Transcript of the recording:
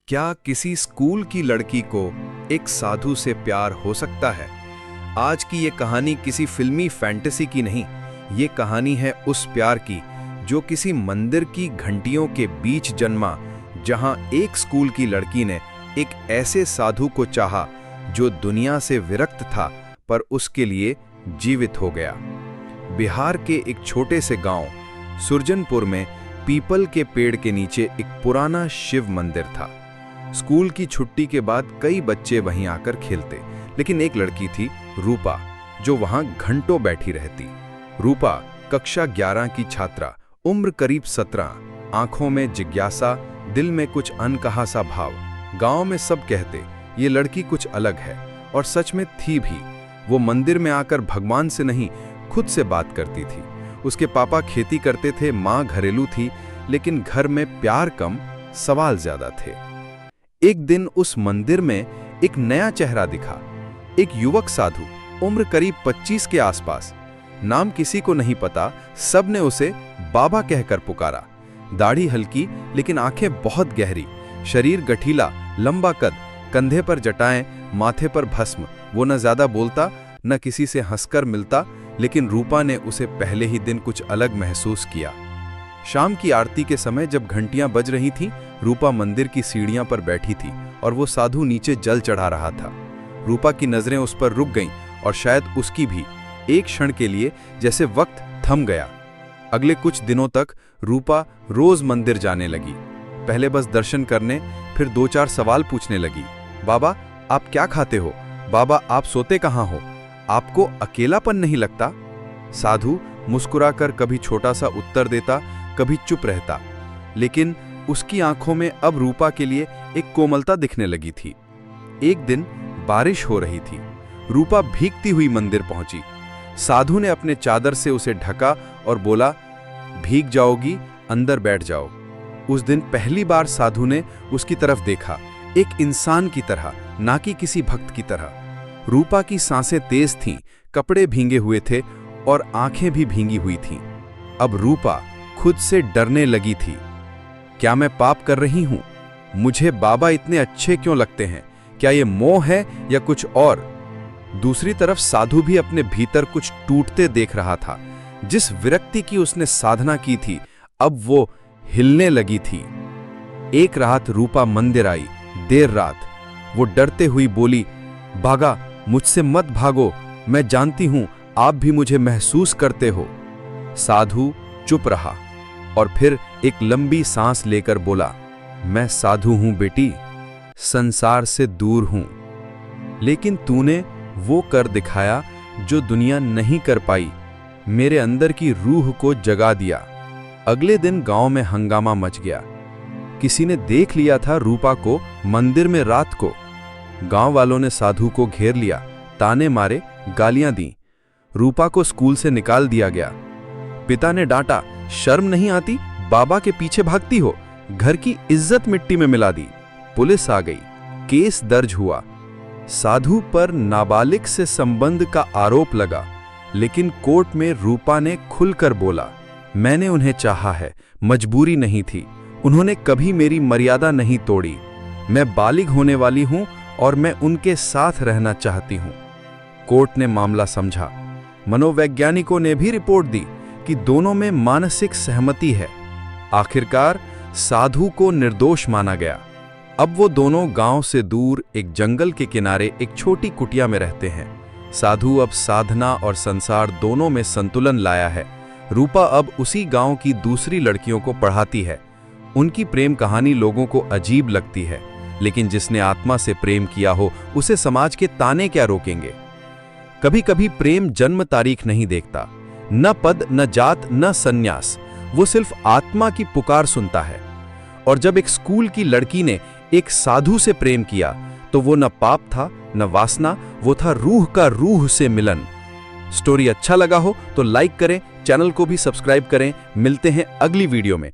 क्या किसी स्कूल की लड़की को एक साधु से प्यार हो सकता है? आज की ये कहानी किसी फिल्मी फैंटेसी की नहीं, ये कहानी है उस प्यार की जो किसी मंदिर की घंटियों के बीच जन्मा, जहां एक स्कूल की लड़की ने एक ऐसे साधु को चाहा जो दुनिया से विरक्त था पर उसके लिए जीवित हो गया। बिहार के एक छोटे से गांव सुरजनपुर में पीपल के पेड़ के नीचे एक पुराना शिव मंदिर था। स्कूल की छुट्टी के बाद कई बच्चे वहीं आकर खेलते, लेकिन एक लड़की थी रूपा, जो वहां घंटों बैठी रहती। रूपा कक्षा 11 की छात्रा, उम्र करीब 17, आंखों में जिज्ञासा, दिल में कुछ अनकहा सा भाव। गांव में सब कहते ये लड़की कुछ अलग है, और सच में थी भी। वो मंदिर में आकर भगवान से नहीं, खुद से बात करती थी। उसके पापा खेती करते थे, माँ घरेलू थी, लेकिन घर में प्यार कम, सवाल ज्यादा थे। एक दिन उस मंदिर में एक नया चेहरा दिखा, एक युवक साधु, उम्र करीब 25 के आसपास। नाम किसी को नहीं पता, सब ने उसे बाबा कहकर पुकारा। दाढ़ी हल्की लेकिन आंखें बहुत गहरी, शरीर गठीला, लंबा कद, कंधे पर जटाएं, माथे पर भस्म। वो न ज्यादा बोलता, न किसी से हंसकर मिलता, लेकिन रूपा ने उसे पहले ही दिन कुछ अलग महसूस किया। शाम की आरती के समय जब घंटियां बज रही थीं, रूपा मंदिर की सीढ़ियां पर बैठी थी और वो साधु नीचे जल चढ़ा रहा था। रूपा की नजरें उस पर रुक गईं, और शायद उसकी भी। एक क्षण के लिए जैसे वक्त थम गया। अगले कुछ दिनों तक रूपा रोज मंदिर जाने लगी। पहले बस दर्शन करने, फिर 2-4 सवाल पूछने लगी। बाबा, आप क्या खाते हो? बाबा, आप सोते कहाँ हो? आपको अकेलापन नहीं लगता? साधु मुस्कुराकर कभी छोटा सा उत्तर देता, कभी चुप रहता, लेकिन उसकी आंखों में अब रूपा के लिए एक कोमलता दिखने लगी थी। एक दिन बारिश हो रही थी। रूपा भीगती हुई मंदिर पहुंची। साधु ने अपने चादर से उसे ढका और बोला, भीग जाओगी, अंदर बैठ जाओ। उस दिन पहली बार साधु ने उसकी तरफ देखा, एक इंसान की तरह, ना कि किसी भक्त की तरह। रूपा की सांसें तेज थीं, कपड़े भींगे हुए थे और आंखें भी भींगी हुई थीं। अब रूपा खुद से डरने लगी थी। क्या मैं पाप कर रही हूं? मुझे बाबा इतने अच्छे क्यों लगते हैं? क्या ये मोह है या कुछ और? दूसरी तरफ साधु भी अपने भीतर कुछ टूटते देख रहा था। जिस विरक्ति की उसने साधना की थी, अब वो हिलने लगी थी। एक रात रूपा मंदिर आई, देर रात। वो डरते हुई बोली, बागा, मुझसे मत भागो, मैं जानती हूं आप भी मुझे महसूस करते हो। साधु चुप रहा और फिर एक लंबी सांस लेकर बोला, मैं साधु हूं बेटी, संसार से दूर हूं, लेकिन तूने वो कर दिखाया जो दुनिया नहीं कर पाई, मेरे अंदर की रूह को जगा दिया। अगले दिन गांव में हंगामा मच गया। किसी ने देख लिया था रूपा को मंदिर में रात को। गांव वालों ने साधु को घेर लिया, ताने मारे, गालियां दी। रूपा को स्कूल से निकाल दिया गया। पिता ने डांटा, शर्म नहीं आती? बाबा के पीछे भागती हो? घर की इज्जत मिट्टी में मिला दी। पुलिस आ गई, केस दर्ज हुआ। साधु पर नाबालिग से संबंध का आरोप लगा, लेकिन कोर्ट में रूपा ने खुलकर बोला, मैंने उन्हें चाहा है, मजबूरी नहीं थी। उन्होंने कभी मेरी मर्यादा नहीं तोड़ी। मैं बालिग होने वाली हूं और मैं उनके साथ रहना चाहती हूं। कोर्ट ने मामला समझा। मनोवैज्ञानिकों ने भी रिपोर्ट दी कि दोनों में मानसिक सहमति है। आखिरकार साधु को निर्दोष माना गया। अब वो दोनों गांव से दूर एक जंगल के किनारे एक छोटी कुटिया में रहते हैं। साधु अब साधना और संसार दोनों में संतुलन लाया है। रूपा अब उसी गांव की दूसरी लड़कियों को पढ़ाती है। उनकी प्रेम कहानी लोगों को अजीब लगती है, लेकिन जिसने आत्मा से प्रेम किया हो उसे समाज के ताने क्या रोकेंगे। कभी कभी प्रेम जन्म तारीख नहीं देखता, न पद, न जात, न संन्यास। वो सिर्फ आत्मा की पुकार सुनता है। और जब एक स्कूल की लड़की ने एक साधु से प्रेम किया, तो वो न पाप था, न वासना, वो था रूह का रूह से मिलन। स्टोरी अच्छा लगा हो तो लाइक करें, चैनल को भी सब्सक्राइब करें। मिलते हैं अगली वीडियो में।